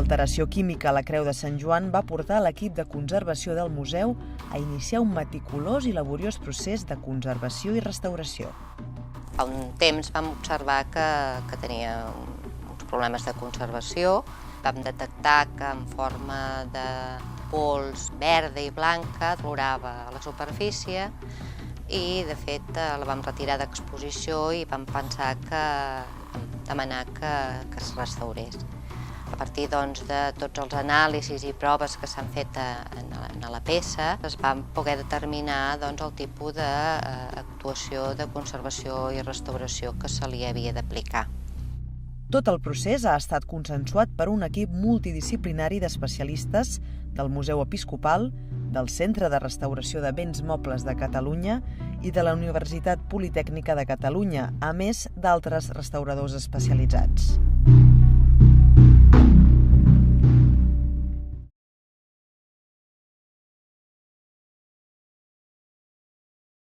L'alteració química a la Creu de Sant Joan va portar l'equip de conservació del museu a iniciar un meticulós i laboriós procés de conservació i restauració. Fa un temps vam observar que tenia uns problemes de conservació. Vam detectar que en forma de pols verda i blanca florava a la superfície i, de fet, la vam retirar d'exposició i vam pensar demanar que es restaurés. A partir de tots els anàlisis i proves que s'han fet en la peça, es va poder determinar el tipus d'actuació de conservació i restauració que se li havia d'aplicar. Tot el procés ha estat consensuat per un equip multidisciplinari d'especialistes del Museu Episcopal, del Centre de Restauració de Béns Mobles de Catalunya i de la Universitat Politècnica de Catalunya, a més d'altres restauradors especialitzats.